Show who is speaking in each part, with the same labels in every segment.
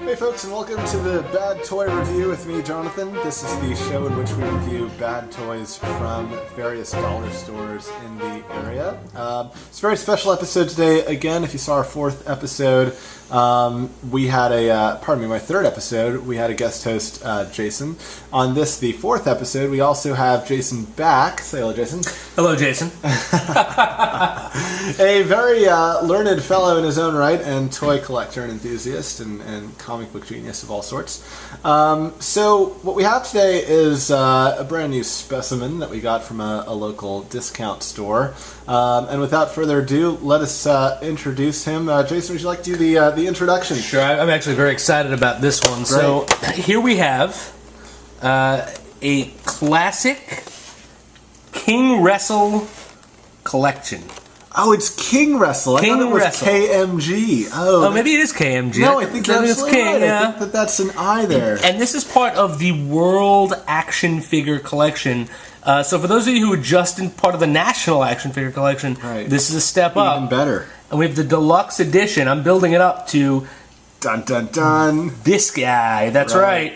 Speaker 1: Hey folks, and welcome to the Bad Toy Review with me, Jonathan. This is the show in which we review bad toys from various dollar stores in the area. It's a very special episode today. Again, if you saw our fourth episode, we had my third episode, we had a guest host, Jason. On this, the fourth episode, we also have Jason back. Say hello, Jason.
Speaker 2: Hello, Jason.
Speaker 1: A very learned fellow in his own right, and toy collector and enthusiast, and comic book genius of all sorts. So what we have today is a brand new specimen that we got from a local discount store. And without further ado, let us introduce him. Jason, would you like to do the introduction?
Speaker 2: Sure, I'm actually very excited about this one. Great. So here we have a classic King Wrestle collection.
Speaker 1: Oh, it's King Wrestle.
Speaker 2: King
Speaker 1: I thought it was
Speaker 2: Wrestle.
Speaker 1: KMG.
Speaker 2: Oh, maybe it is KMG.
Speaker 1: No, I think that's
Speaker 2: it's King.
Speaker 1: right.
Speaker 2: Yeah.
Speaker 1: I think that's an I there.
Speaker 2: And this is part of the World Action Figure Collection. So for those of you who are just in part of the National Action Figure Collection,
Speaker 1: right,
Speaker 2: this is a step up.
Speaker 1: Even better.
Speaker 2: And we have the deluxe edition. I'm building it up to...
Speaker 1: Dun dun dun.
Speaker 2: This guy. That's right.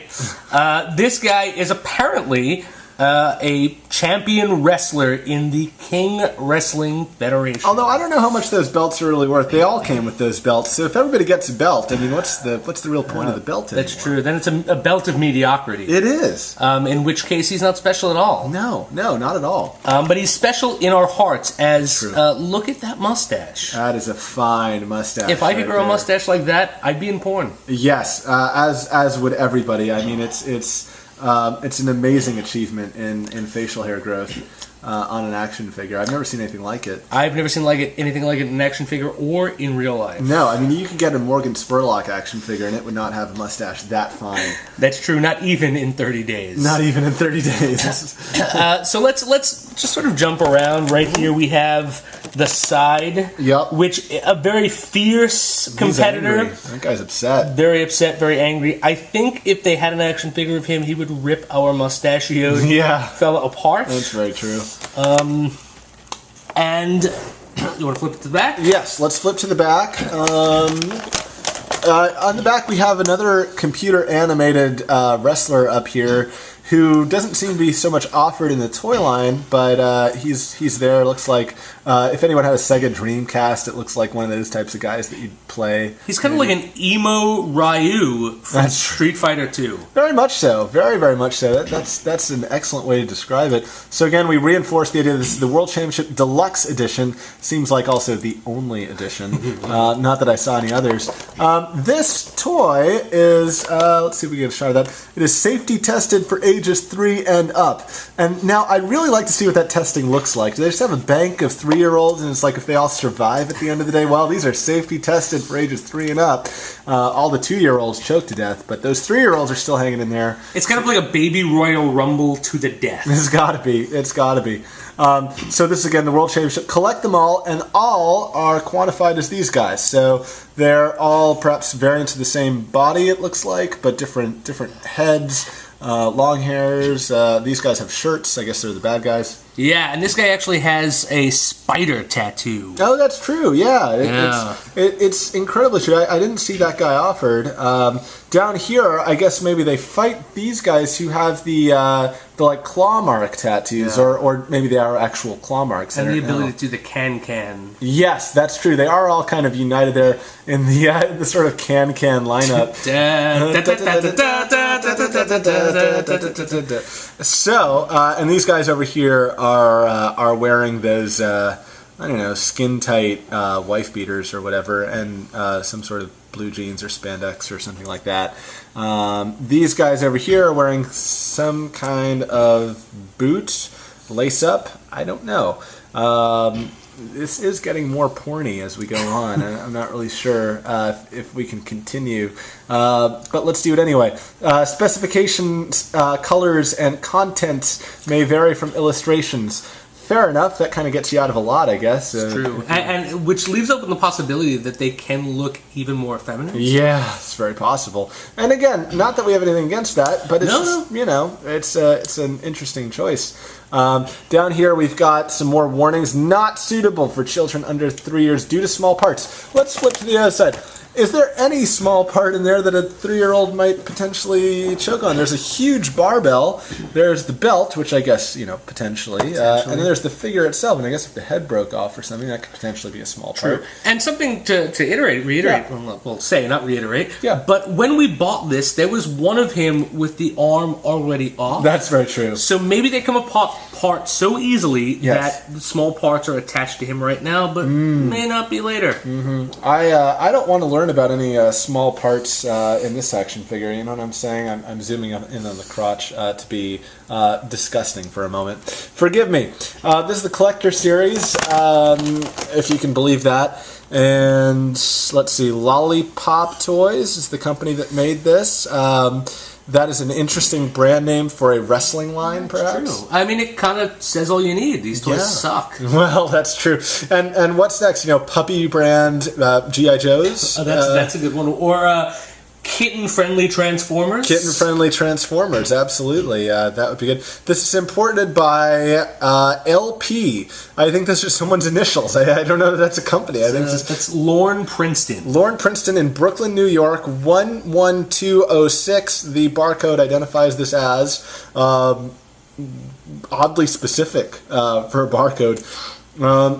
Speaker 2: This guy is apparently... a champion wrestler in the King Wrestling Federation.
Speaker 1: Although I don't know how much those belts are really worth. They all came with those belts. So if everybody gets a belt, I mean, what's the real point of the belt anymore?
Speaker 2: That's true. Then it's a belt of mediocrity.
Speaker 1: It is.
Speaker 2: In which case he's not special at all.
Speaker 1: No, not at all.
Speaker 2: But he's special in our hearts as, look at that mustache.
Speaker 1: That is a fine mustache.
Speaker 2: If I could grow a mustache like that, I'd be in porn.
Speaker 1: Yes, as would everybody. I mean, it's an amazing achievement in facial hair growth on an action figure. I've never seen anything like it.
Speaker 2: I've never seen anything like it in an action figure or in real life.
Speaker 1: No, I mean, you could get a Morgan Spurlock action figure and it would not have a mustache that fine.
Speaker 2: That's true, not even in 30 days.
Speaker 1: Not even in 30 days.
Speaker 2: So let's just sort of jump around. Right here we have the side, which a very fierce competitor.
Speaker 1: That guy's upset. Very upset,
Speaker 2: very angry. I think if they had an action figure of him, he would rip our mustachioed fella apart.
Speaker 1: That's very true.
Speaker 2: And you want to flip it to the back?
Speaker 1: Yes, let's flip to the back. On the back we have another computer animated wrestler up here who doesn't seem to be so much offered in the toy line, but he's there. It looks like if anyone had a Sega Dreamcast, it looks like one of those types of guys that you'd play.
Speaker 2: He's kind of like an emo Ryu from Street Fighter 2.
Speaker 1: Very much so. Very, very much so. That's an excellent way to describe it. So again, we reinforce the idea that this is the World Championship Deluxe Edition. Seems like also the only edition. Not that I saw any others. This toy is, let's see if we can get a shot of that. It is safety tested for ages 3 and up. And now I'd really like to see what that testing looks like. Do they just have a bank of 3-year-olds and it's like if they all survive at the end of the day? Well, these are safety tested for ages 3 and up. All the 2-year-olds choke to death, but those 3-year-olds are still hanging in there.
Speaker 2: It's kind of like a baby Royal Rumble to the death.
Speaker 1: It's gotta be. It's gotta be. So this is again the World Championship. Collect them all, and all are quantified as these guys. So they're all perhaps variants of the same body, it looks like, but different heads, long hairs. These guys have shirts. I guess they're the bad guys.
Speaker 2: Yeah, and this guy actually has a spider tattoo.
Speaker 1: Oh, that's true. Yeah, it's incredibly true. I didn't see that guy offered. Down here, I guess maybe they fight these guys who have the like claw mark tattoos, or maybe they are actual claw marks.
Speaker 2: And the ability to do the can.
Speaker 1: Yes, that's true. They are all kind of united there in the sort of can lineup. So, and these guys over here are wearing those I don't know, skin tight wife beaters or whatever, and some sort of blue jeans or spandex or something like that. These guys over here are wearing some kind of boot, lace up. I don't know. This is getting more porny as we go on. I'm not really sure if we can continue, but let's do it anyway. Specifications, colors, and content may vary from illustrations. Fair enough. That kind of gets you out of a lot, I guess.
Speaker 2: It's true. And which leaves open the possibility that they can look even more feminine.
Speaker 1: Yeah, it's very possible. And again, not that we have anything against that, but it's just, you know, it's an interesting choice. Down here we've got some more warnings. Not suitable for children under 3 years due to small parts. Let's flip to the other side. Is there any small part in there that a 3-year-old might potentially choke on? There's a huge barbell. There's the belt, which I guess, potentially. And then there's the figure itself. And I guess if the head broke off or something, that could potentially be a small part.
Speaker 2: And something to reiterate, not reiterate.
Speaker 1: Yeah.
Speaker 2: But when we bought this, there was one of him with the arm already off.
Speaker 1: That's very true.
Speaker 2: So maybe they come apart so easily
Speaker 1: Yes.
Speaker 2: that the small parts are attached to him right now, but may not be later.
Speaker 1: Mm-hmm. I don't want to learn about any small parts in this action figure. You know what I'm saying? I'm zooming in on the crotch to be disgusting for a moment. Forgive me. This is the Collector Series, if you can believe that. And let's see, Lollipop Toys is the company that made this. That is an interesting brand name for a wrestling line, perhaps.
Speaker 2: True. I mean, it kind of says all you need. These toys suck.
Speaker 1: Well, that's true. And what's next? Puppy brand G.I. Joes?
Speaker 2: That's a good one. Or kitten-friendly Transformers.
Speaker 1: Kitten-friendly Transformers, absolutely. That would be good. This is imported by LP. I think that's just someone's initials. I don't know that that's a company. I think
Speaker 2: that's Lorne Princeton.
Speaker 1: Lorne Princeton in Brooklyn, New York, 11206. The barcode identifies this as oddly specific for a barcode.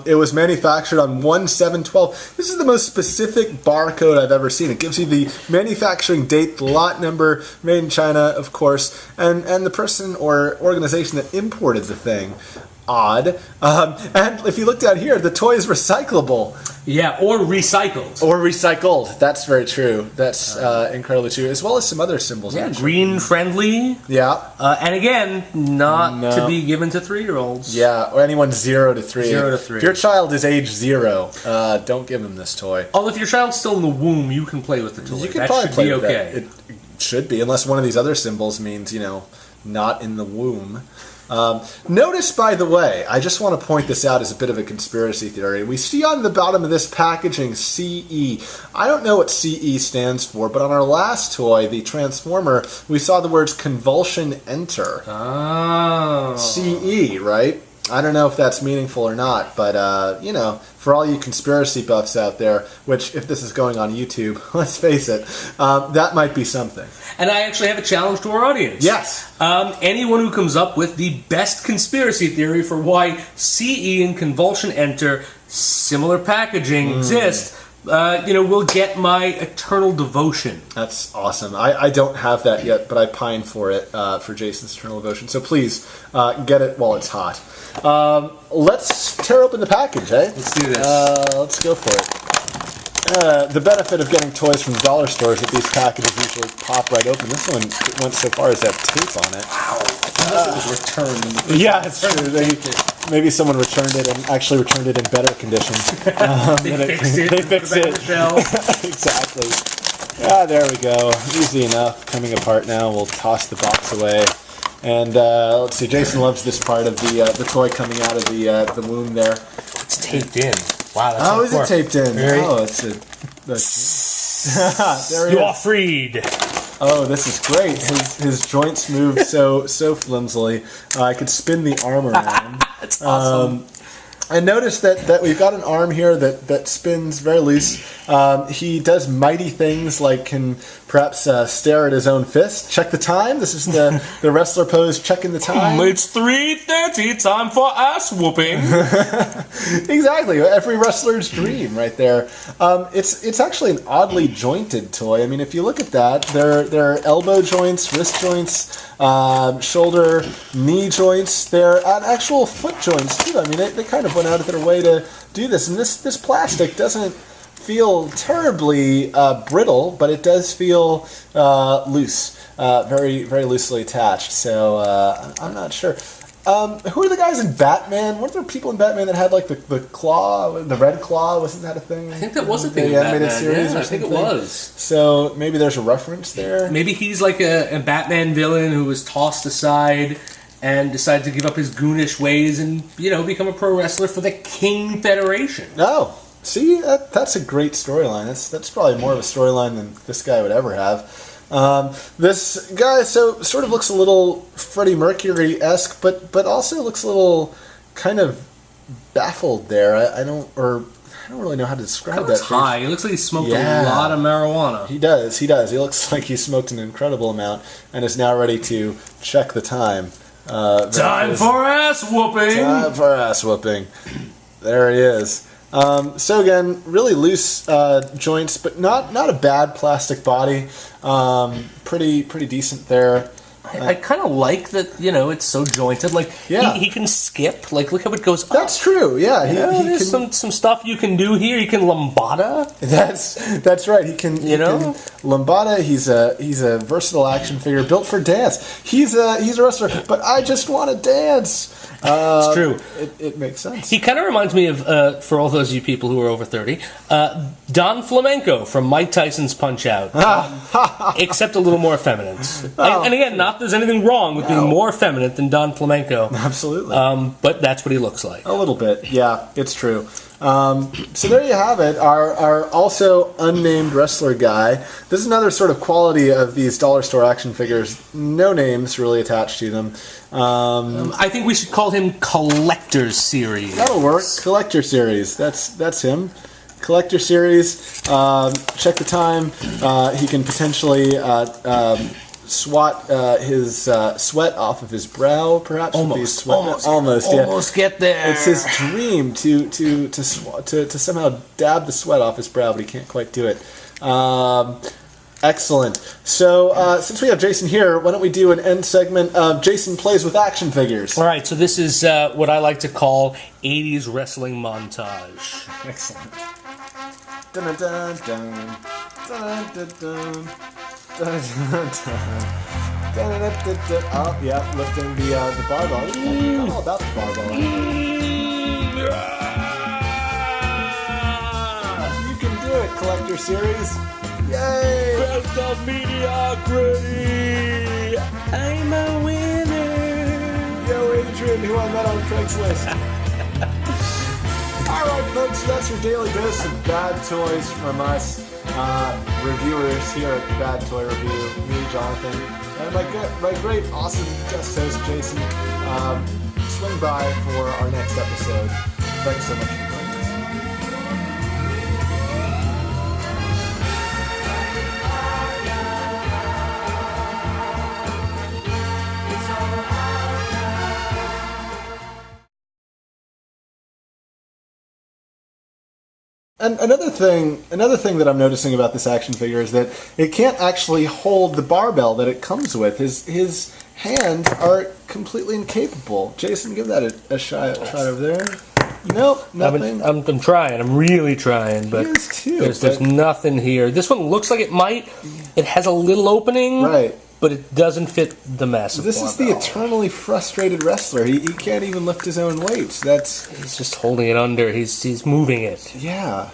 Speaker 1: It was manufactured on 1/7/12. This is the most specific barcode I've ever seen. It gives you the manufacturing date, the lot number, made in China, of course, and the person or organization that imported the thing. Odd. And if you look down here, the toy is recyclable.
Speaker 2: Yeah, or recycled.
Speaker 1: Or recycled. That's very true. That's incredibly true. As well as some other symbols.
Speaker 2: Yeah, green-friendly.
Speaker 1: Yeah.
Speaker 2: And again, not to be given to 3-year-olds.
Speaker 1: Yeah, or anyone 0 to 3.
Speaker 2: 0 to 3.
Speaker 1: If your child is age 0, don't give him this toy.
Speaker 2: Although if your child's still in the womb, you can play with the toy.
Speaker 1: You can probably play with
Speaker 2: okay.
Speaker 1: It should be, unless one of these other symbols means, not in the womb. Notice, by the way, I just want to point this out as a bit of a conspiracy theory. We see on the bottom of this packaging CE. I don't know what CE stands for, but on our last toy, the Transformer, we saw the words Convulsion Enter.
Speaker 2: Oh.
Speaker 1: CE, right? I don't know if that's meaningful or not, but, for all you conspiracy buffs out there, which, if this is going on YouTube, let's face it, that might be something.
Speaker 2: And I actually have a challenge to our audience.
Speaker 1: Yes.
Speaker 2: Anyone who comes up with the best conspiracy theory for why CE and Convulsion Enter, similar packaging, exist, will get my eternal devotion.
Speaker 1: That's awesome. I don't have that yet, but I pine for it, for Jason's eternal devotion. So please, get it while it's hot. Let's tear open the package, eh?
Speaker 2: Let's do this.
Speaker 1: Let's go for it. The benefit of getting toys from dollar stores is that these packages usually pop right open. This one went so far as to have tape on it.
Speaker 2: Wow. Unless it was returned.
Speaker 1: Yeah, it's true. Maybe someone returned it and actually returned it in better condition.
Speaker 2: They fixed it.
Speaker 1: Exactly. There we go. Easy enough. Coming apart now. We'll toss the box away. And let's see. Jason loves this part of the toy coming out of the womb there.
Speaker 2: It's taped in. Wow, that's
Speaker 1: is it taped in? It's there
Speaker 2: you are freed.
Speaker 1: Oh, this is great. His joints move so flimsily. I could spin the arm around.
Speaker 2: That's awesome.
Speaker 1: I noticed that we've got an arm here that spins very loose. He does mighty things like can perhaps stare at his own fist. Check the time. This is the wrestler pose checking the time.
Speaker 2: It's 3:30, time for ass whooping.
Speaker 1: Exactly. Every wrestler's dream right there. It's actually an oddly jointed toy. I mean, if you look at that, there are elbow joints, wrist joints, shoulder, knee joints. There are actual foot joints too. I mean, they kind of went out of their way to do this. And this plastic doesn't feel terribly brittle, but it does feel loose, very very loosely attached. So I'm not sure. Who are the guys in Batman? Weren't there people in Batman that had like the claw, the red claw? Wasn't that a thing?
Speaker 2: I think that was a thing in
Speaker 1: the animated
Speaker 2: Batman.
Speaker 1: series.
Speaker 2: Yeah,
Speaker 1: or
Speaker 2: I think it
Speaker 1: something?
Speaker 2: was.
Speaker 1: So maybe there's a reference there.
Speaker 2: Maybe he's like a Batman villain who was tossed aside and decided to give up his goonish ways and become a pro wrestler for the King Federation.
Speaker 1: Oh. See, that's a great storyline. That's probably more of a storyline than this guy would ever have. This guy sort of looks a little Freddie Mercury-esque, but also looks a little kind of baffled there. I don't don't really know how to describe
Speaker 2: Kind of
Speaker 1: that.
Speaker 2: looks high. He looks like he smoked a lot of marijuana.
Speaker 1: He does. He looks like he smoked an incredible amount and is now ready to check the time.
Speaker 2: Time for ass whooping.
Speaker 1: Time for ass whooping. There he is. So again, really loose joints, but not a bad plastic body. Pretty decent there.
Speaker 2: I kind of like that, it's so jointed. Like, he can skip. Like, look how it goes up.
Speaker 1: That's true, yeah.
Speaker 2: There's some stuff you can do here. You can lambada.
Speaker 1: That's right. He can lambada. He's a versatile action figure built for dance. He's a wrestler, but I just want to dance.
Speaker 2: It's true.
Speaker 1: It makes sense.
Speaker 2: He kind of reminds me of, for all those of you people who are over 30, Don Flamenco from Mike Tyson's Punch-Out! Except a little more effeminate. And again, not there's anything wrong with being more effeminate than Don Flamenco.
Speaker 1: Absolutely.
Speaker 2: But that's what he looks like.
Speaker 1: A little bit, yeah, it's true. So there you have it, our also unnamed wrestler guy. This is another sort of quality of these dollar store action figures. No names really attached to them.
Speaker 2: I think we should call him Collector's Series.
Speaker 1: That'll work. Collector Series. That's him. Collector Series. Check the time. He can potentially swat his sweat off of his brow, perhaps.
Speaker 2: Almost get there.
Speaker 1: It's his dream to somehow dab the sweat off his brow, but he can't quite do it. Excellent. So since we have Jason here, why don't we do an end segment of Jason Plays with Action Figures?
Speaker 2: All right. So this is what I like to call 80s wrestling montage.
Speaker 1: Excellent. Dun dun dun dun dun dun dun. Oh, yeah, lifting the barbell. I'm all about the barbell. You can do it, Collector Series. Yay!
Speaker 2: Best of mediocrity. I'm a winner.
Speaker 1: Yo, Adrian, who I met on Craigslist. Alright, folks, that's your daily dose of bad toys from us. Reviewers here at Bad Toy Review, me, Jonathan, and my great, awesome guest host, Jason. Swing by for our next episode. Thanks so much for joining us. And another thing that I'm noticing about this action figure is that it can't actually hold the barbell that it comes with. His hands are completely incapable. Jason, give that a shot over there. Nope, nothing.
Speaker 2: I'm trying. I'm really trying, but
Speaker 1: he is too,
Speaker 2: there's nothing here. This one looks like it might. It has a little opening,
Speaker 1: right?
Speaker 2: But it doesn't fit the massive
Speaker 1: This is the eternally frustrated wrestler. He can't even lift his own weights.
Speaker 2: He's just holding it under. He's moving it.
Speaker 1: Yeah,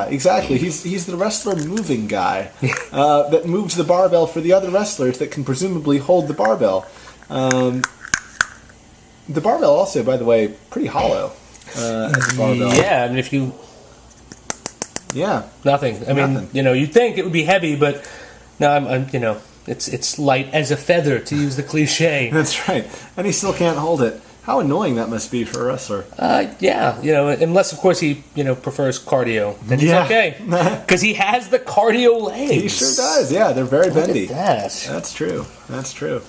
Speaker 1: exactly. He's the wrestler moving guy that moves the barbell for the other wrestlers that can presumably hold the barbell. The barbell also, by the way, pretty hollow. As a barbell.
Speaker 2: Yeah, I mean, if you...
Speaker 1: Yeah.
Speaker 2: Nothing. I mean, you'd think it would be heavy, but no, I'm It's light as a feather, to use the cliche.
Speaker 1: That's right. And he still can't hold it. How annoying that must be for a wrestler.
Speaker 2: Yeah, unless, of course, he, prefers cardio. Then he's okay. Because he has the cardio legs.
Speaker 1: He sure does. Yeah, they're very bendy.
Speaker 2: Look at that.
Speaker 1: That's true.